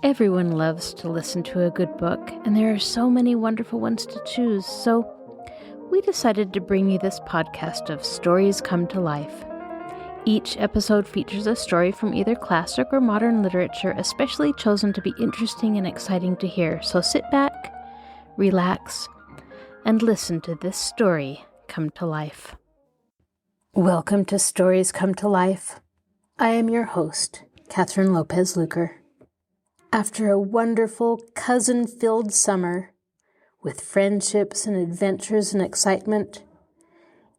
Everyone loves to listen to a good book, and there are so many wonderful ones to choose, so we decided to bring you this podcast of Stories Come to Life. Each episode features a story from either classic or modern literature, especially chosen to be interesting and exciting to hear. So sit back, relax, and listen to this story come to life. Welcome to Stories Come to Life. I am your host, Kathryn Lopez Luker. After a wonderful, cousin-filled summer, with friendships and adventures and excitement,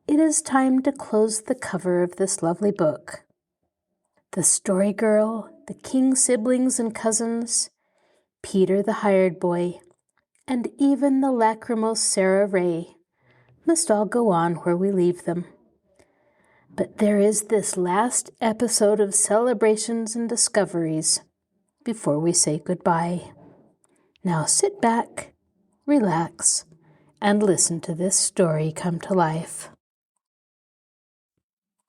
it is time to close the cover of this lovely book. The story girl, the King siblings and cousins, Peter the hired boy, and even the lachrymose Sara Ray must all go on where we leave them. But there is this last episode of celebrations and discoveries before we say goodbye. Now sit back, relax, and listen to this story come to life.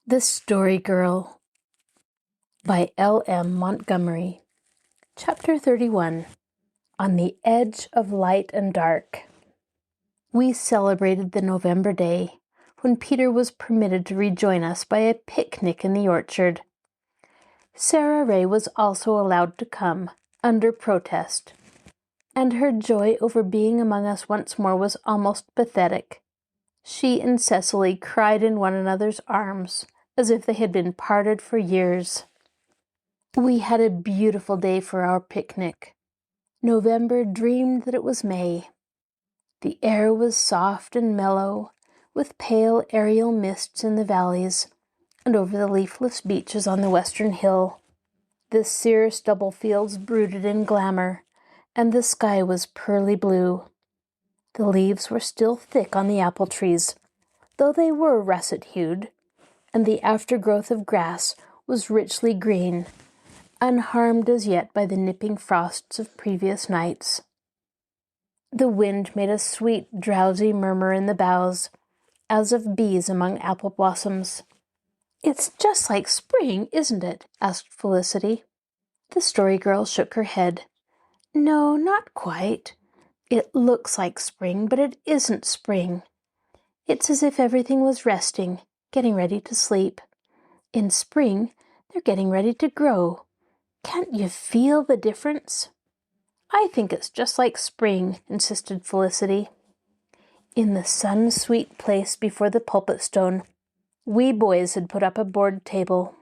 The Story Girl by L.M. Montgomery. Chapter 31. On the Edge of Light and Dark. We celebrated the November day when Peter was permitted to rejoin us by a picnic in the orchard. Sara Ray was also allowed to come, under protest, and her joy over being among us once more was almost pathetic. She and Cecily cried in one another's arms, as if they had been parted for years. We had a beautiful day for our picnic. November dreamed that it was May. The air was soft and mellow, with pale aerial mists in the valleys, and over the leafless beaches on the western hill. The sere stubble fields brooded in glamour, and the sky was pearly blue. The leaves were still thick on the apple trees, though they were russet-hued, and the aftergrowth of grass was richly green, unharmed as yet by the nipping frosts of previous nights. The wind made a sweet, drowsy murmur in the boughs, as of bees among apple blossoms. "It's just like spring, isn't it?" asked Felicity. The story girl shook her head. "No, not quite. It looks like spring, but it isn't spring. It's as if everything was resting, getting ready to sleep. In spring, they're getting ready to grow. Can't you feel the difference?" "I think it's just like spring," insisted Felicity. In the sun-sweet place before the pulpit stone, we boys had put up a board table.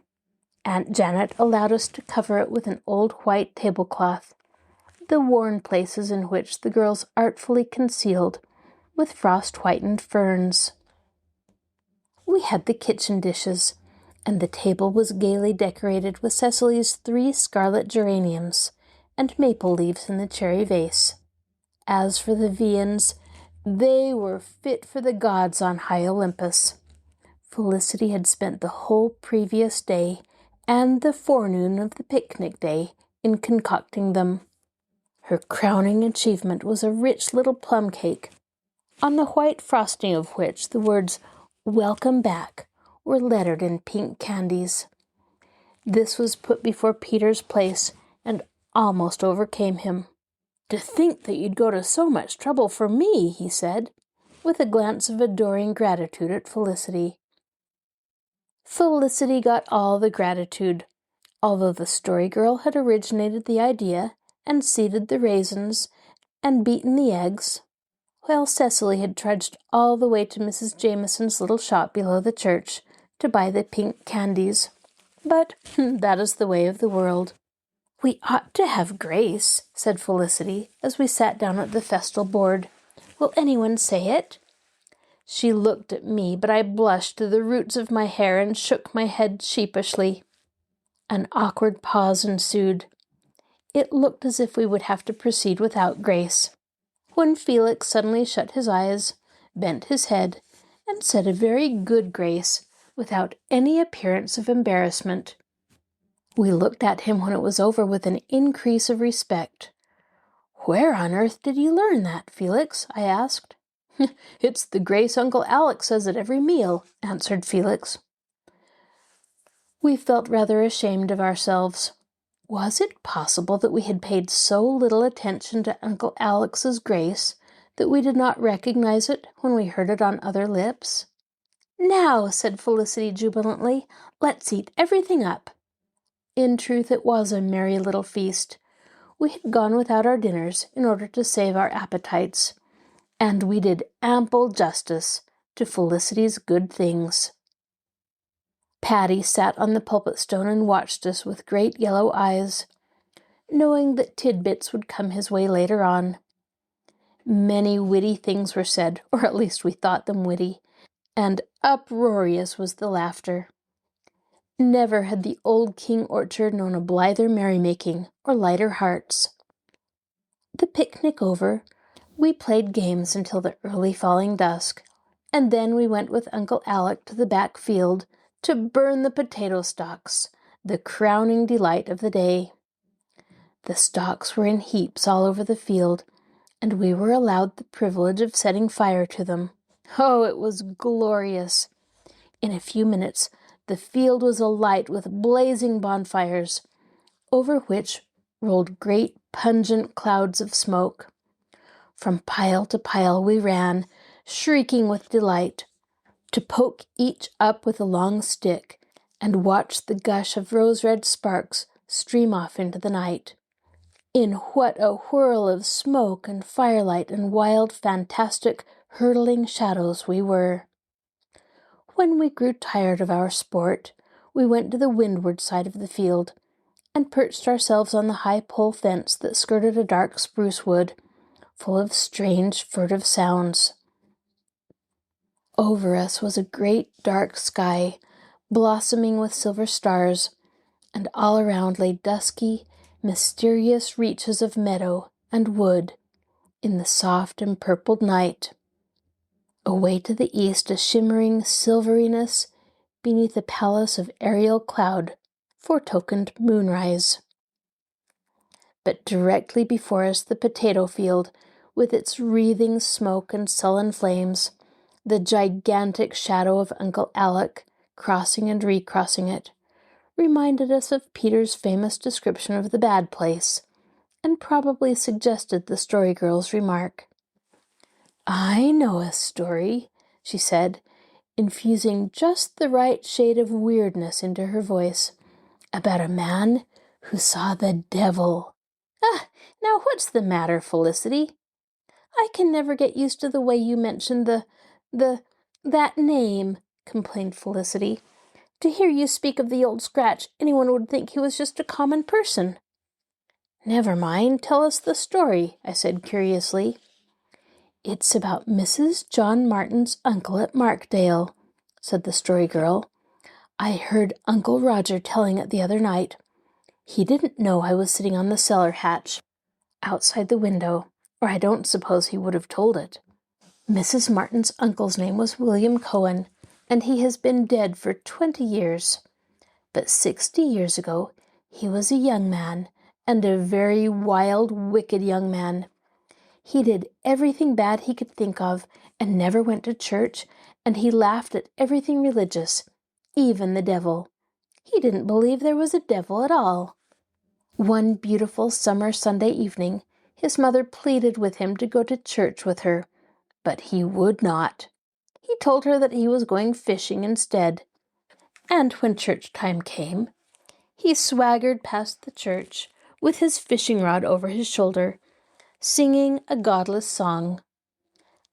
Aunt Janet allowed us to cover it with an old white tablecloth, the worn places in which the girls artfully concealed with frost-whitened ferns. We had the kitchen dishes, and the table was gaily decorated with Cecily's 3 scarlet geraniums and maple leaves in the cherry vase. As for the viands, they were fit for the gods on high Olympus. Felicity had spent the whole previous day and the forenoon of the picnic day in concocting them. Her crowning achievement was a rich little plum cake, on the white frosting of which the words "Welcome Back" were lettered in pink candies. This was put before Peter's place and almost overcame him. "To think that you'd go to so much trouble for me," he said, with a glance of adoring gratitude at Felicity. Felicity got all the gratitude, although the story girl had originated the idea and seeded the raisins and beaten the eggs, while Cecily had trudged all the way to Mrs. Jameson's little shop below the church to buy the pink candies. But that is the way of the world. "We ought to have grace," said Felicity, as we sat down at the festal board. "Will anyone say it?" She looked at me, but I blushed to the roots of my hair and shook my head sheepishly. An awkward pause ensued. It looked as if we would have to proceed without grace, when Felix suddenly shut his eyes, bent his head, and said a very good grace without any appearance of embarrassment. We looked at him when it was over with an increase of respect. "Where on earth did you learn that, Felix?" I asked. "It's the grace Uncle Alec says at every meal," answered Felix. We felt rather ashamed of ourselves. Was it possible that we had paid so little attention to Uncle Alex's grace that we did not recognize it when we heard it on other lips? "Now," said Felicity jubilantly, "let's eat everything up." In truth, it was a merry little feast. We had gone without our dinners in order to save our appetites, and we did ample justice to Felicity's good things. Patty sat on the pulpit stone and watched us with great yellow eyes, knowing that tidbits would come his way later on. Many witty things were said, or at least we thought them witty, and uproarious was the laughter. Never had the old King orchard known a blither merrymaking or lighter hearts. The picnic over, we played games until the early falling dusk, and then we went with Uncle Alec to the back field to burn the potato stalks, the crowning delight of the day. The stalks were in heaps all over the field, and we were allowed the privilege of setting fire to them. Oh, it was glorious! In a few minutes, the field was alight with blazing bonfires, over which rolled great pungent clouds of smoke. From pile to pile we ran, shrieking with delight, to poke each up with a long stick and watch the gush of rose-red sparks stream off into the night. In what a whirl of smoke and firelight and wild, fantastic, hurtling shadows we were! When we grew tired of our sport, we went to the windward side of the field and perched ourselves on the high pole fence that skirted a dark spruce wood, full of strange, furtive sounds. Over us was a great dark sky, blossoming with silver stars, and all around lay dusky, mysterious reaches of meadow and wood in the soft empurpled night. Away to the east, a shimmering silveriness beneath a palace of aerial cloud foretokened moonrise. But directly before us the potato field, with its wreathing smoke and sullen flames, the gigantic shadow of Uncle Alec, crossing and recrossing it, reminded us of Peter's famous description of the bad place, and probably suggested the Story Girl's remark. "I know a story," she said, infusing just the right shade of weirdness into her voice, "about a man who saw the devil." "Ah, now what's the matter, Felicity? I can never get used to the way you mention that name," complained Felicity. "To hear you speak of the old Scratch, anyone would think he was just a common person." "Never mind, tell us the story," I said curiously. "It's about Mrs. John Martin's uncle at Markdale," said the Story Girl. "I heard Uncle Roger telling it the other night. He didn't know I was sitting on the cellar hatch outside the window, or I don't suppose he would have told it. Mrs. Martin's uncle's name was William Cohen, and he has been dead for 20 years. But 60 years ago, he was a young man, and a very wild, wicked young man. He did everything bad he could think of, and never went to church, and he laughed at everything religious, even the devil. He didn't believe there was a devil at all. One beautiful summer Sunday evening, his mother pleaded with him to go to church with her, but he would not. He told her that he was going fishing instead. And when church time came, he swaggered past the church with his fishing rod over his shoulder, singing a godless song.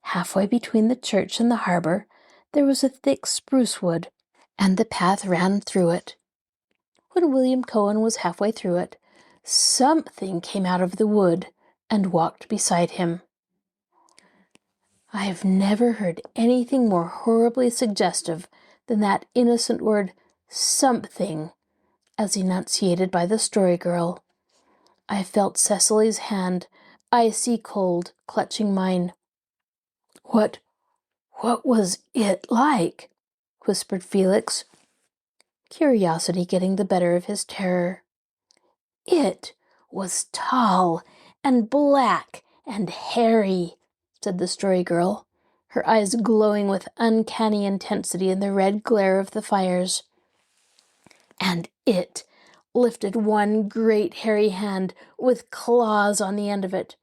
Halfway between the church and the harbor, there was a thick spruce wood, and the path ran through it. When William Cohen was halfway through it, something came out of the wood and walked beside him. I have never heard anything more horribly suggestive than that innocent word, something, as enunciated by the Story Girl. I felt Cecily's hand, icy cold, clutching mine. What was it like?" whispered Felix, curiosity getting the better of his terror. "It was tall and black and hairy," said the Story Girl, her eyes glowing with uncanny intensity in the red glare of the fires. "And it lifted one great hairy hand with claws on the end of it,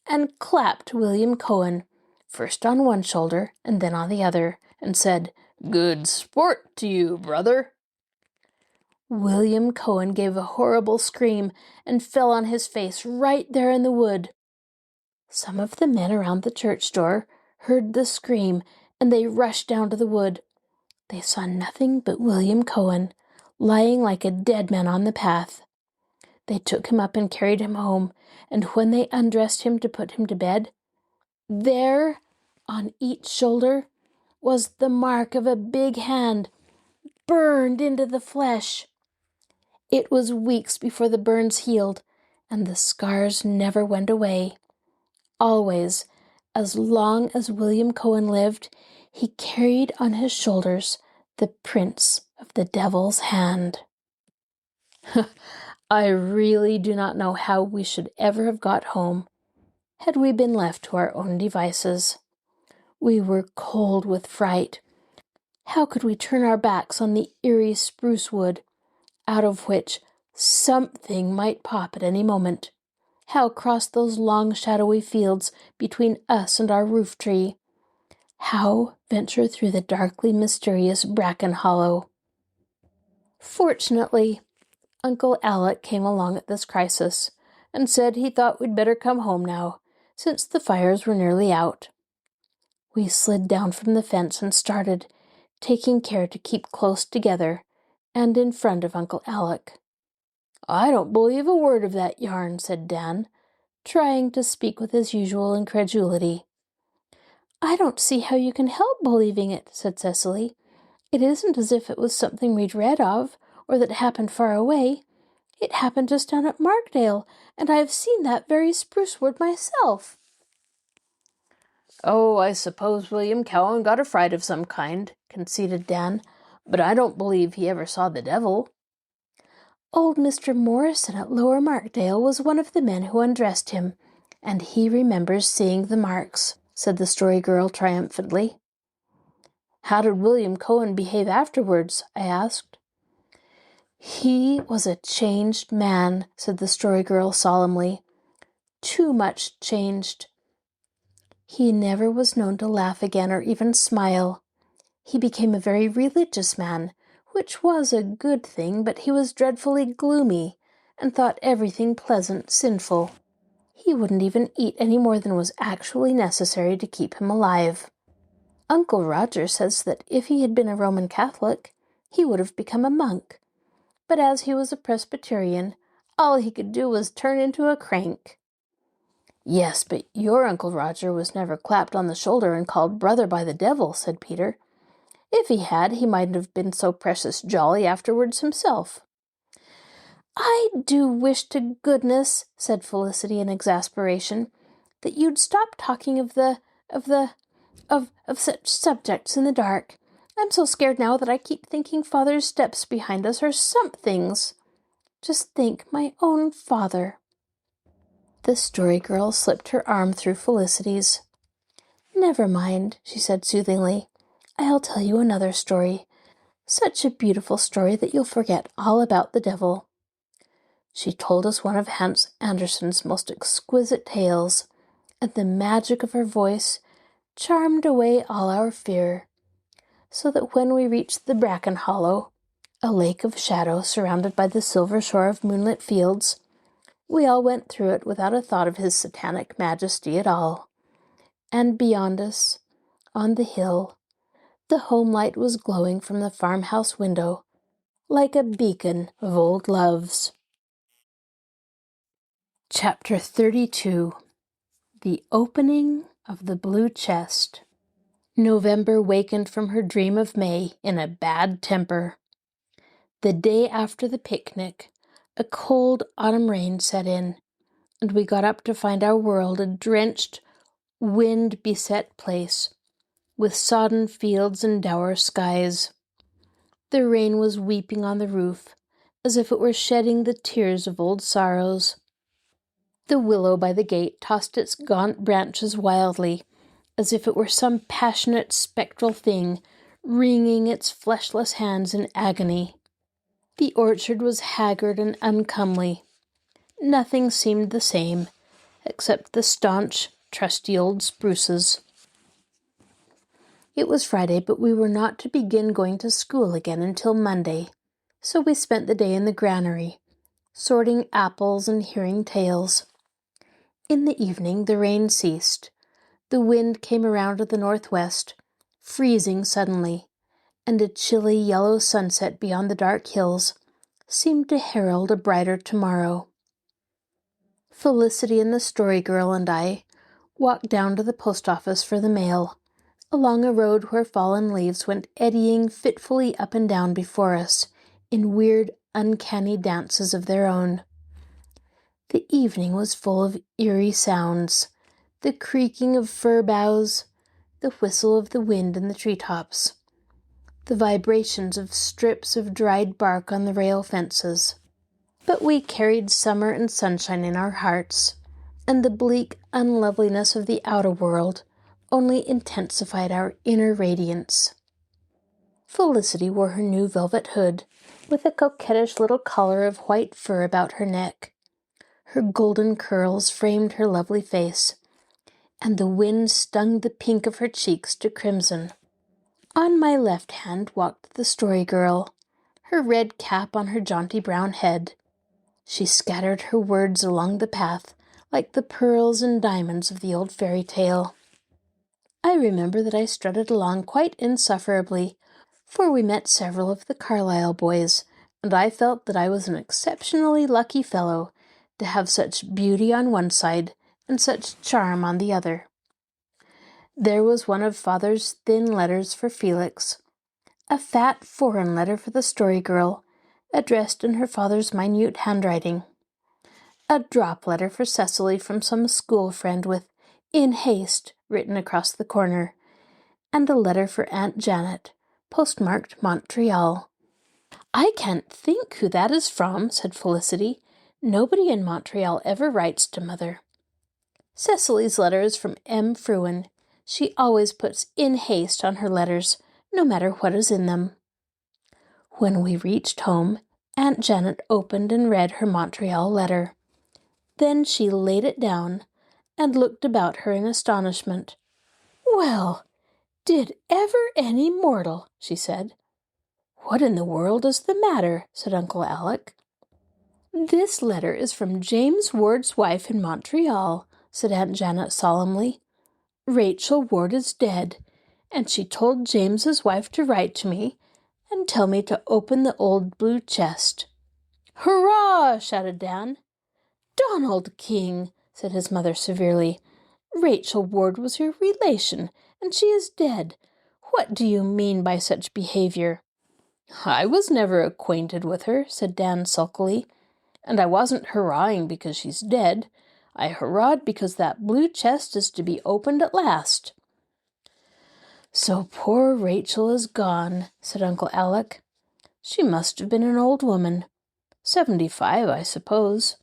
and clapped William Cohen, first on one shoulder and then on the other, and said, "Good sport to you, brother." William Cohen gave a horrible scream and fell on his face right there in the wood. Some of the men around the church door heard the scream, and they rushed down to the wood. They saw nothing but William Cohen, lying like a dead man on the path. They took him up and carried him home, and when they undressed him to put him to bed, there, on each shoulder, was the mark of a big hand, burned into the flesh. It was weeks before the burns healed, and the scars never went away. Always, as long as William Cohen lived, he carried on his shoulders the prints of the devil's hand. I really do not know how we should ever have got home, had we been left to our own devices. We were cold with fright. How could we turn our backs on the eerie spruce wood, out of which something might pop at any moment? How cross those long shadowy fields between us and our roof tree? How venture through the darkly mysterious bracken hollow? Fortunately, Uncle Alec came along at this crisis, and said he thought we'd better come home now, since the fires were nearly out. We slid down from the fence and started, taking care to keep close together and in front of Uncle Alec. "I don't believe a word of that yarn," said Dan, trying to speak with his usual incredulity. "I don't see how you can help believing it," said Cecily. "It isn't as if it was something we'd read of, or that happened far away. It happened just down at Markdale, and I have seen that very spruce wood myself." "Oh, I suppose William Cowan got a fright of some kind," conceded Dan, "but I don't believe he ever saw the devil." "Old Mr. Morrison at Lower Markdale was one of the men who undressed him, and he remembers seeing the marks," said the Story Girl triumphantly. "How did William Cowan behave afterwards?" I asked. "He was a changed man," said the Story Girl solemnly. "Too much changed. He never was known to laugh again or even smile. He became a very religious man, which was a good thing, but he was dreadfully gloomy and thought everything pleasant sinful. He wouldn't even eat any more than was actually necessary to keep him alive. Uncle Roger says that if he had been a Roman Catholic, he would have become a monk. But as he was a Presbyterian, all he could do was turn into a crank." "Yes, but your Uncle Roger was never clapped on the shoulder and called brother by the devil," said Peter. "If he had, he mightn't have been so precious jolly afterwards himself." "I do wish to goodness," said Felicity in exasperation, "that you'd stop talking of such subjects in the dark. I'm so scared now that I keep thinking Father's steps behind us are somethings. Just think, my own father." The Story Girl slipped her arm through Felicity's. "Never mind," she said soothingly. "I'll tell you another story. Such a beautiful story that you'll forget all about the devil." She told us one of Hans Andersen's most exquisite tales, and the magic of her voice charmed away all our fear, so that when we reached the bracken hollow, a lake of shadow surrounded by the silver shore of moonlit fields, we all went through it without a thought of his satanic majesty at all. And beyond us, on the hill, the home light was glowing from the farmhouse window like a beacon of old loves. Chapter 32. The Opening of the Blue Chest. November wakened from her dream of May in a bad temper. The day after the picnic, a cold autumn rain set in, and we got up to find our world a drenched, wind-beset place, with sodden fields and dour skies. The rain was weeping on the roof, as if it were shedding the tears of old sorrows. The willow by the gate tossed its gaunt branches wildly, as if it were some passionate spectral thing wringing its fleshless hands in agony. The orchard was haggard and uncomely. Nothing seemed the same, except the staunch, trusty old spruces. It was Friday, but we were not to begin going to school again until Monday, so we spent the day in the granary, sorting apples and hearing tales. In the evening the rain ceased. The wind came around to the northwest, freezing suddenly, and a chilly yellow sunset beyond the dark hills seemed to herald a brighter tomorrow. Felicity and the Story Girl and I walked down to the post office for the mail, along a road where fallen leaves went eddying fitfully up and down before us in weird, uncanny dances of their own. The evening was full of eerie sounds, the creaking of fir boughs, the whistle of the wind in the treetops, the vibrations of strips of dried bark on the rail fences. But we carried summer and sunshine in our hearts, and the bleak unloveliness of the outer world only intensified our inner radiance. Felicity wore her new velvet hood, with a coquettish little collar of white fur about her neck. Her golden curls framed her lovely face, and the wind stung the pink of her cheeks to crimson. On my left hand walked the Story Girl, her red cap on her jaunty brown head. She scattered her words along the path like the pearls and diamonds of the old fairy tale. I remember that I strutted along quite insufferably, for we met several of the Carlisle boys, and I felt that I was an exceptionally lucky fellow to have such beauty on one side and such charm on the other. There was one of Father's thin letters for Felix, a fat foreign letter for the Story Girl, addressed in her father's minute handwriting, a drop letter for Cecily from some school friend with "In haste" written across the corner, and a letter for Aunt Janet, postmarked Montreal. "I can't think who that is from," said Felicity. "Nobody in Montreal ever writes to Mother." Cecily's letter is from M. Fruin. She always puts "In haste" on her letters, no matter what is in them. When we reached home, Aunt Janet opened and read her Montreal letter. Then she laid it down and looked about her in astonishment. "Well, did ever any mortal?" she said. "What in the world is the matter?" said Uncle Alec. "This letter is from James Ward's wife in Montreal," said Aunt Janet solemnly. "Rachel Ward is dead, and she told James's wife to write to me and tell me to open the old blue chest." "Hurrah!" shouted Dan. "Donald King," said his mother severely, "Rachel Ward was your relation, and she is dead. What do you mean by such behavior?" "I was never acquainted with her," said Dan sulkily, "and I wasn't hurrahing because she's dead. I hurrahed because that blue chest is to be opened at last." "So poor Rachel is gone," said Uncle Alec. "She must have been an old woman. 75, I suppose.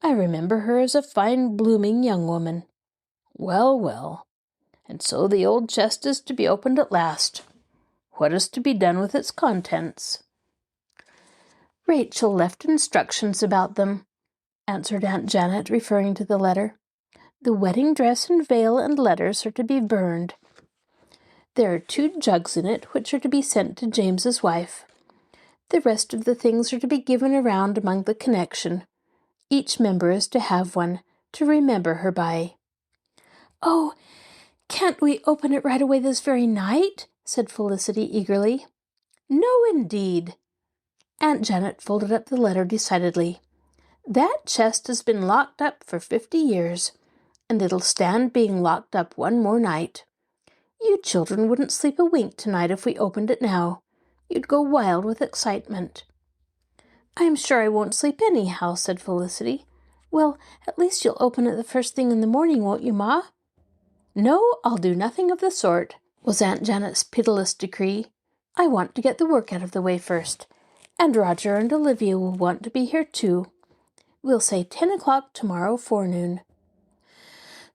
I remember her as a fine blooming young woman. Well, well, and so the old chest is to be opened at last. What is to be done with its contents?" "Rachel left instructions about them," answered Aunt Janet, referring to the letter. "The wedding dress and veil and letters are to be burned. There are 2 jugs in it, which are to be sent to James's wife. The rest of the things are to be given around among the connection. Each member is to have one, to remember her by." "Oh, can't we open it right away this very night?" said Felicity eagerly. "No, indeed." Aunt Janet folded up the letter decidedly. "That chest has been locked up for 50 years, and it'll stand being locked up one more night. You children wouldn't sleep a wink tonight if we opened it now. You'd go wild with excitement." "I'm sure I won't sleep anyhow," said Felicity. "Well, at least you'll open it the first thing in the morning, won't you, Ma?" "No, I'll do nothing of the sort," was Aunt Janet's pitiless decree. "I want to get the work out of the way first, and Roger and Olivia will want to be here too. We'll say 10 o'clock tomorrow forenoon."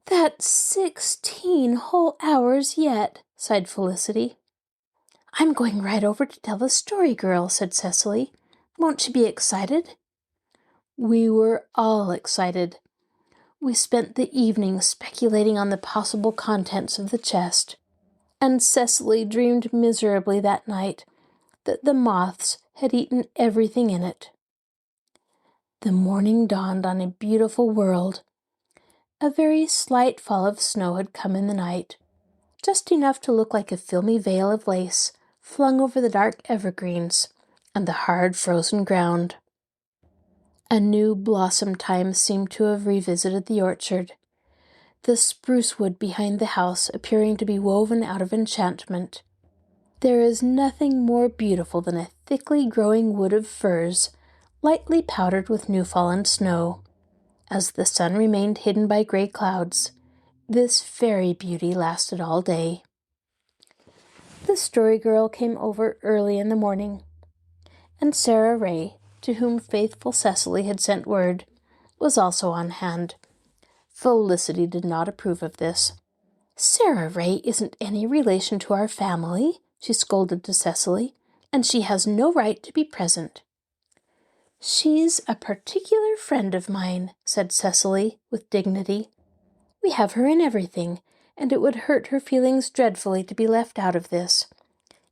"That's 16 whole hours yet," sighed Felicity. "I'm going right over to tell the Story Girl," said Cecily. Won't you be excited?" We were all excited. We spent the evening speculating on the possible contents of the chest, and Cecily dreamed miserably that night that the moths had eaten everything in it. The morning dawned on a beautiful world. A very slight fall of snow had come in the night, just enough to look like a filmy veil of lace flung over the dark evergreens and the hard frozen ground. A new blossom time seemed to have revisited the orchard, the spruce wood behind the house appearing to be woven out of enchantment. There is nothing more beautiful than a thickly growing wood of firs, lightly powdered with new-fallen snow. As the sun remained hidden by gray clouds, this fairy beauty lasted all day. The Story Girl came over early in the morning, and Sara Ray, to whom faithful Cecily had sent word, was also on hand. Felicity did not approve of this. "Sara Ray isn't any relation to our family," she scolded to Cecily, "and she has no right to be present." "She's a particular friend of mine," said Cecily, with dignity. "We have her in everything, and it would hurt her feelings dreadfully to be left out of this.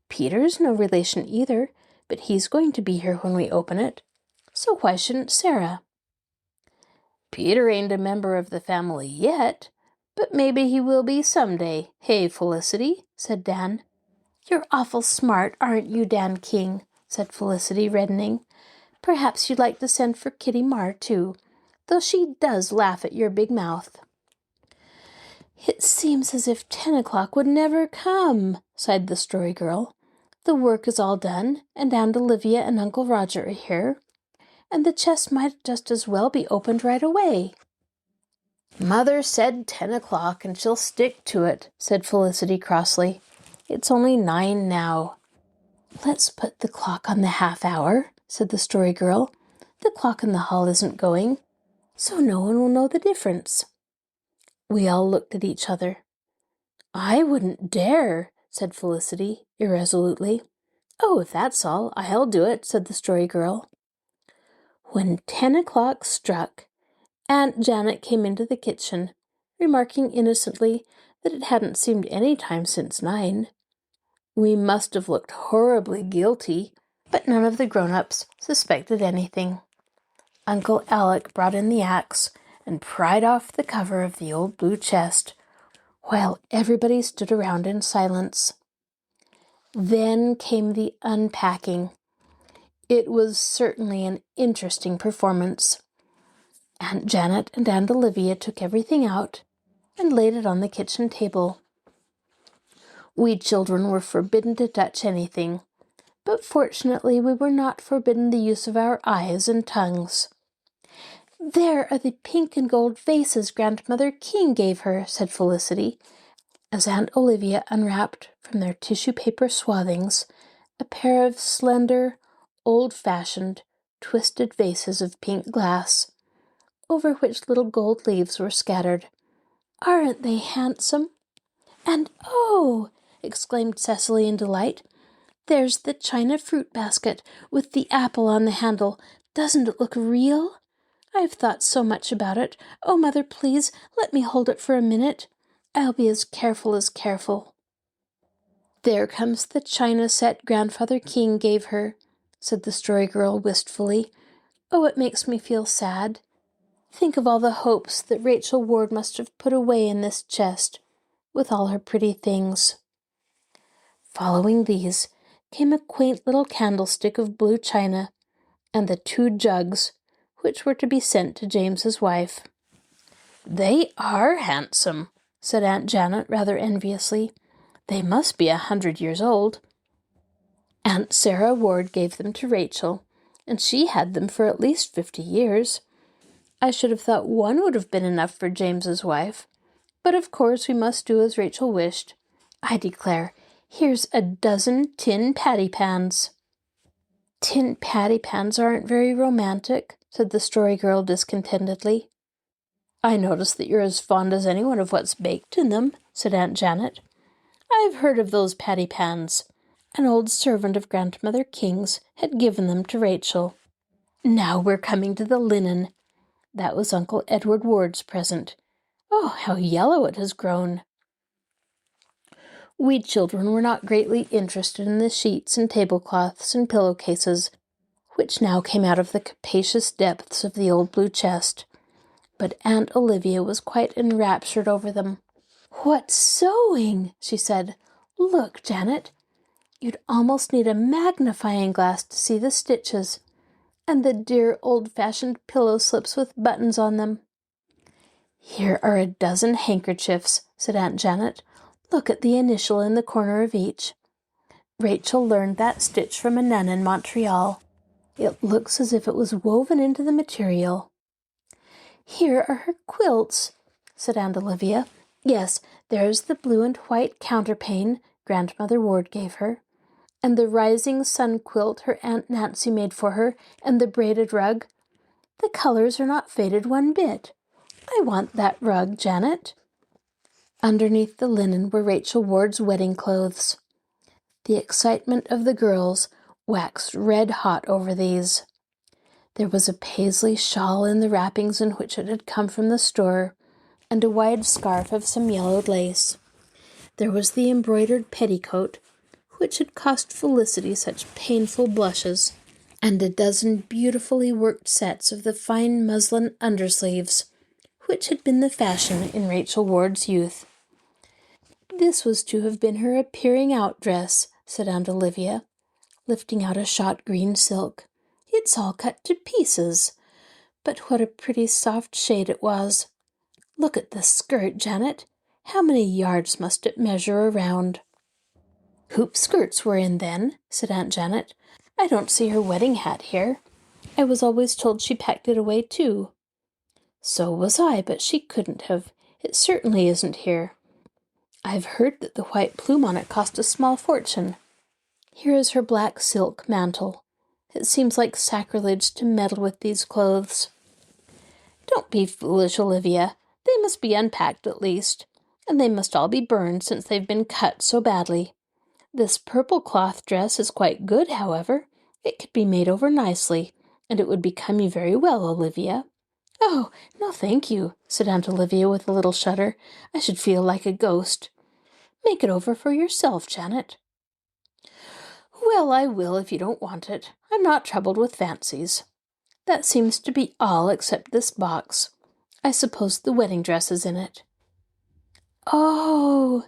Peter's no relation either, but he's going to be here when we open it, so why shouldn't Sara?" "Peter ain't a member of the family yet, but maybe he will be someday, hey, Felicity?" said Dan. "You're awful smart, aren't you, Dan King?" said Felicity, reddening. "Perhaps you'd like to send for Kitty Marr, too, though she does laugh at your big mouth." "It seems as if 10 o'clock would never come," sighed the Story Girl. "The work is all done, and Aunt Olivia and Uncle Roger are here, and the chest might just as well be opened right away." "Mother said 10 o'clock, and she'll stick to it," said Felicity crossly. "It's only 9 now." "Let's put the clock on the half hour," said the Story Girl. "The clock in the hall isn't going, so no one will know the difference." We all looked at each other. "I wouldn't dare," said Felicity, irresolutely. "Oh, if that's all, I'll do it," said the Story Girl. When 10 o'clock struck, Aunt Janet came into the kitchen, remarking innocently that it hadn't seemed any time since 9. We must have looked horribly guilty, but none of the grown-ups suspected anything. Uncle Alec brought in the axe and pried off the cover of the old blue chest, while everybody stood around in silence. Then came the unpacking. It was certainly an interesting performance. Aunt Janet and Aunt Olivia took everything out and laid it on the kitchen table. We children were forbidden to touch anything, but fortunately we were not forbidden the use of our eyes and tongues. "There are the pink and gold vases Grandmother King gave her," said Felicity, as Aunt Olivia unwrapped from their tissue paper swathings a pair of slender, old-fashioned, twisted vases of pink glass, over which little gold leaves were scattered. "Aren't they handsome?" "And oh!" exclaimed Cecily in delight, "there's the china fruit basket with the apple on the handle. Doesn't it look real? I've thought so much about it. Oh, Mother, please, let me hold it for a minute. I'll be as careful as careful." "There comes the china set Grandfather King gave her," said the Story Girl wistfully. "Oh, it makes me feel sad. Think of all the hopes that Rachel Ward must have put away in this chest, with all her pretty things." Following these came a quaint little candlestick of blue china, and the 2 jugs, which were to be sent to James's wife. "They are handsome," said Aunt Janet rather enviously. "They must be 100 years old." Aunt Sarah Ward gave them to Rachel, and she had them for at least 50 years. I should have thought one would have been enough for James's wife, but of course we must do as Rachel wished. I declare, here's a dozen tin patty pans. "Tin patty pans aren't very romantic," said the Story Girl discontentedly. "I notice that you're as fond as anyone of what's baked in them," said Aunt Janet. "I've heard of those patty pans. An old servant of Grandmother King's had given them to Rachel. Now we're coming to the linen. That was Uncle Edward Ward's present. Oh, how yellow it has grown. We children were not greatly interested in the sheets and tablecloths and pillowcases, which now came out of the capacious depths of the old blue chest, but Aunt Olivia was quite enraptured over them. "What sewing!" she said. "Look, Janet, you'd almost need a magnifying glass to see the stitches, and the dear old-fashioned pillow slips with buttons on them." "Here are a dozen handkerchiefs," said Aunt Janet. "Look at the initial in the corner of each. Rachel learned that stitch from a nun in Montreal. It looks as if it was woven into the material." "Here are her quilts," said Aunt Olivia. "Yes, there's the blue and white counterpane Grandmother Ward gave her, and the rising sun quilt her Aunt Nancy made for her, and the braided rug. The colors are not faded one bit. I want that rug, Janet." Underneath the linen were Rachel Ward's wedding clothes. The excitement of the girls waxed red-hot over these. There was a paisley shawl in the wrappings in which it had come from the store, and a wide scarf of some yellowed lace. There was the embroidered petticoat, which had cost Felicity such painful blushes, and a dozen beautifully worked sets of the fine muslin undersleeves, which had been the fashion in Rachel Ward's youth. "This was to have been her appearing-out dress," said Aunt Olivia, lifting out a shot green silk. "It's all cut to pieces. But what a pretty soft shade it was. Look at the skirt, Janet. How many yards must it measure around?" "Hoop skirts were in then," said Aunt Janet. "I don't see her wedding hat here. I was always told she packed it away, too." "So was I, but she couldn't have. It certainly isn't here. I've heard that the white plume on it cost a small fortune. Here is her black silk mantle. It seems like sacrilege to meddle with these clothes." "Don't be foolish, Olivia. They must be unpacked at least, and they must all be burned since they've been cut so badly. This purple cloth dress is quite good, however. It could be made over nicely, and it would become you very well, Olivia." "Oh, no, thank you," said Aunt Olivia with a little shudder. "I should feel like a ghost." "Make it over for yourself, Janet." "Well, I will if you don't want it. I'm not troubled with fancies. That seems to be all except this box. I suppose the wedding dress is in it." "Oh,"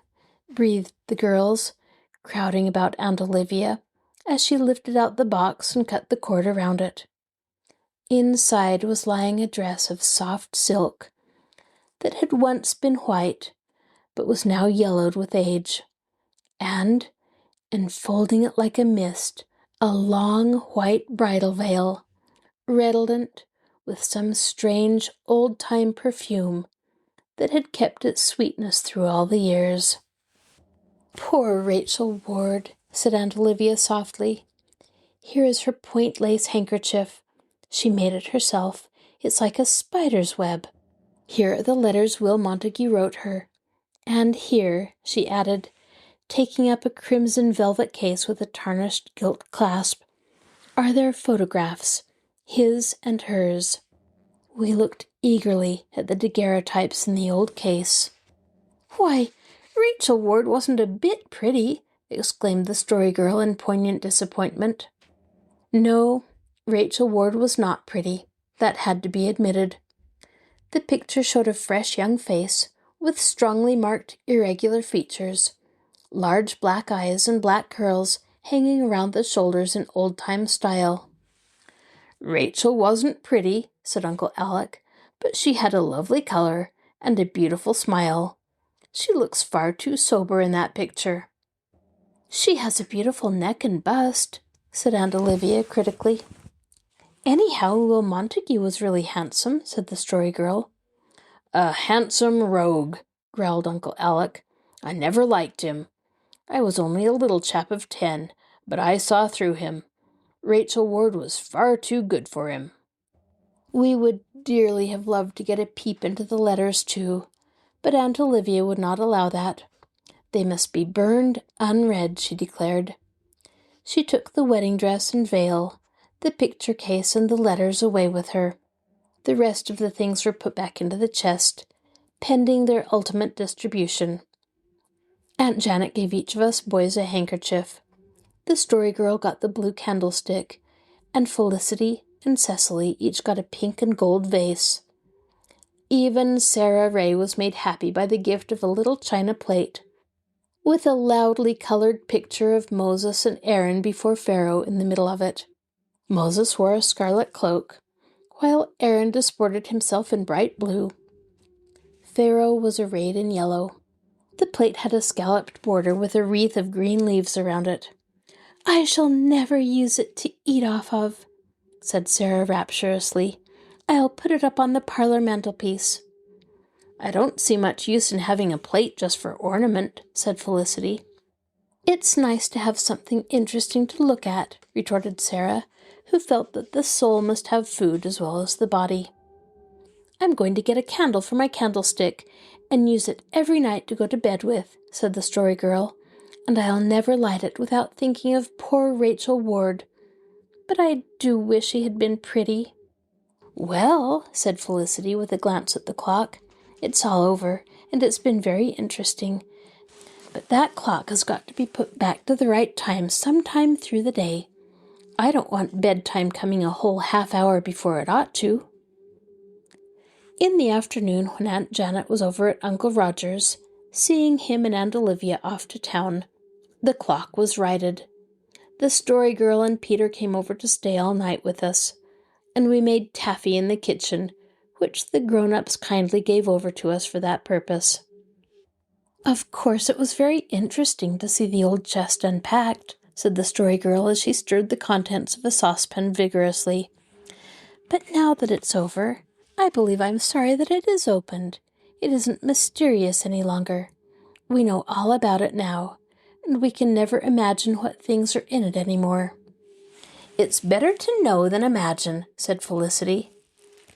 breathed the girls, crowding about Aunt Olivia, as she lifted out the box and cut the cord around it. Inside was lying a dress of soft silk that had once been white, but was now yellowed with age, and, enfolding it like a mist, a long white bridal veil, redolent with some strange old-time perfume that had kept its sweetness through all the years. "Poor Rachel Ward," said Aunt Olivia softly. "Here is her point lace handkerchief. She made it herself. It's like a spider's web. Here are the letters Will Montague wrote her. And here," she added, taking up a crimson velvet case with a tarnished gilt clasp, "are their photographs, his and hers." We looked eagerly at the daguerreotypes in the old case. "Why, Rachel Ward wasn't a bit pretty," exclaimed the Story Girl in poignant disappointment. No, Rachel Ward was not pretty. That had to be admitted. The picture showed a fresh young face, with strongly marked irregular features, large black eyes and black curls hanging around the shoulders in old-time style. "Rachel wasn't pretty," said Uncle Alec, "but she had a lovely color and a beautiful smile. She looks far too sober in that picture." "She has a beautiful neck and bust," said Aunt Olivia critically. "Anyhow, Will Montague was really handsome," said the Story Girl. "A handsome rogue," growled Uncle Alec. "I never liked him. I was only a little chap of 10, but I saw through him. Rachel Ward was far too good for him." We would dearly have loved to get a peep into the letters, too, but Aunt Olivia would not allow that. They must be burned unread, she declared. She took the wedding dress and veil, the picture case and the letters away with her. The rest of the things were put back into the chest, pending their ultimate distribution. Aunt Janet gave each of us boys a handkerchief. The Story Girl got the blue candlestick, and Felicity and Cecily each got a pink and gold vase. Even Sara Ray was made happy by the gift of a little china plate, with a loudly colored picture of Moses and Aaron before Pharaoh in the middle of it. Moses wore a scarlet cloak, while Aaron disported himself in bright blue. Pharaoh was arrayed in yellow. The plate had a scalloped border with a wreath of green leaves around it. "I shall never use it to eat off of," said Sara rapturously. "I'll put it up on the parlor mantelpiece." "I don't see much use in having a plate just for ornament," said Felicity. "It's nice to have something interesting to look at," retorted Sara, who felt that the soul must have food as well as the body. "I'm going to get a candle for my candlestick and use it every night to go to bed with," said the Story Girl, "and I'll never light it without thinking of poor Rachel Ward. But I do wish she had been pretty." "Well," said Felicity with a glance at the clock, "it's all over, and it's been very interesting. But that clock has got to be put back to the right time sometime through the day. I don't want bedtime coming a whole half-hour before it ought to." In the afternoon, when Aunt Janet was over at Uncle Roger's, seeing him and Aunt Olivia off to town, the clock was righted. The Story Girl and Peter came over to stay all night with us, and we made taffy in the kitchen, which the grown-ups kindly gave over to us for that purpose. "Of course it was very interesting to see the old chest unpacked," said the Story Girl as she stirred the contents of a saucepan vigorously. "But now that it's over, I believe I'm sorry that it is opened. It isn't mysterious any longer. We know all about it now, and we can never imagine what things are in it any more." "It's better to know than imagine," said Felicity.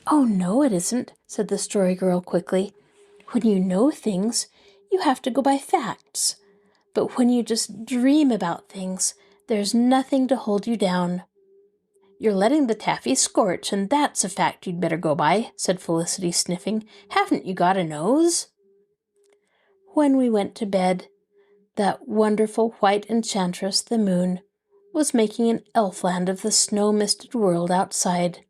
"Oh, no, it isn't," said the Story Girl quickly. "When you know things, you have to go by facts. But when you just dream about things, there's nothing to hold you down." "You're letting the taffy scorch, and that's a fact you'd better go by," said Felicity, sniffing. "Haven't you got a nose?" When we went to bed, that wonderful white enchantress, the moon, was making an elfland of the snow-misted world outside.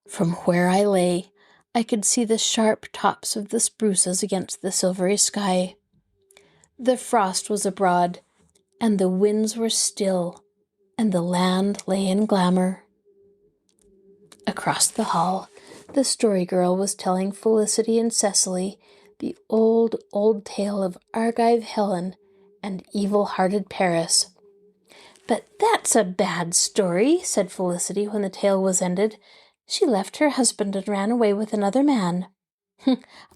From where I lay, I could see the sharp tops of the spruces against the silvery sky. The frost was abroad, and the winds were still, and the land lay in glamour. Across the hall, the Story Girl was telling Felicity and Cecily the old, old tale of Argive Helen and evil-hearted Paris. "But that's a bad story," said Felicity when the tale was ended. "She left her husband and ran away with another man."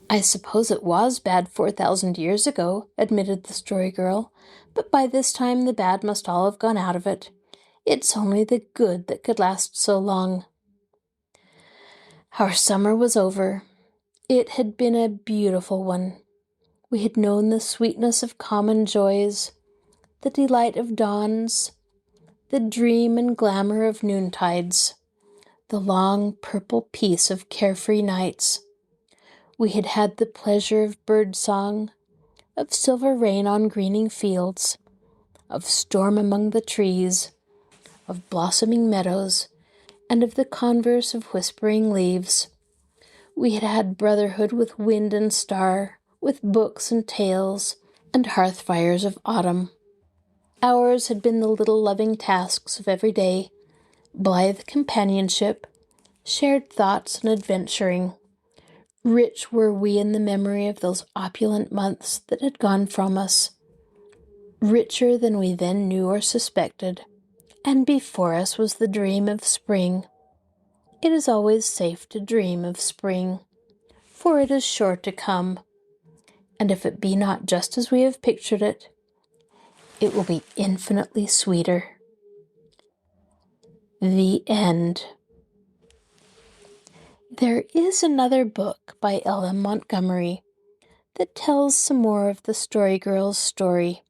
"I suppose it was bad 4,000 years ago," admitted the Story Girl, "but by this time the bad must all have gone out of it. It's only the good that could last so long." Our summer was over. It had been a beautiful one. We had known the sweetness of common joys, the delight of dawns, the dream and glamour of noontides, the long purple peace of carefree nights. We had had the pleasure of bird-song, of silver rain on greening fields, of storm among the trees, of blossoming meadows, and of the converse of whispering leaves. We had had brotherhood with wind and star, with books and tales, and hearth fires of autumn. Ours had been the little loving tasks of every day, blithe companionship, shared thoughts and adventuring. Rich were we in the memory of those opulent months that had gone from us, richer than we then knew or suspected, and before us was the dream of spring. It is always safe to dream of spring, for it is sure to come, and if it be not just as we have pictured it, it will be infinitely sweeter. The end. There is another book by L.M. Montgomery that tells some more of the Story Girl's story.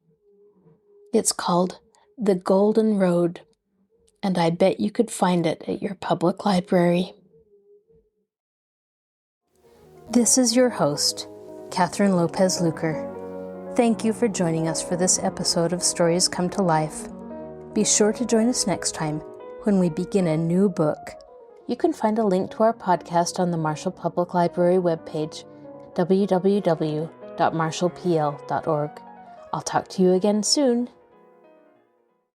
It's called The Golden Road, and I bet you could find it at your public library. This is your host, Kathryn Lopez Luker. Thank you for joining us for this episode of Stories Come to Life. Be sure to join us next time when we begin a new book. You can find a link to our podcast on the Marshall Public Library webpage, www.marshallpl.org. I'll talk to you again soon.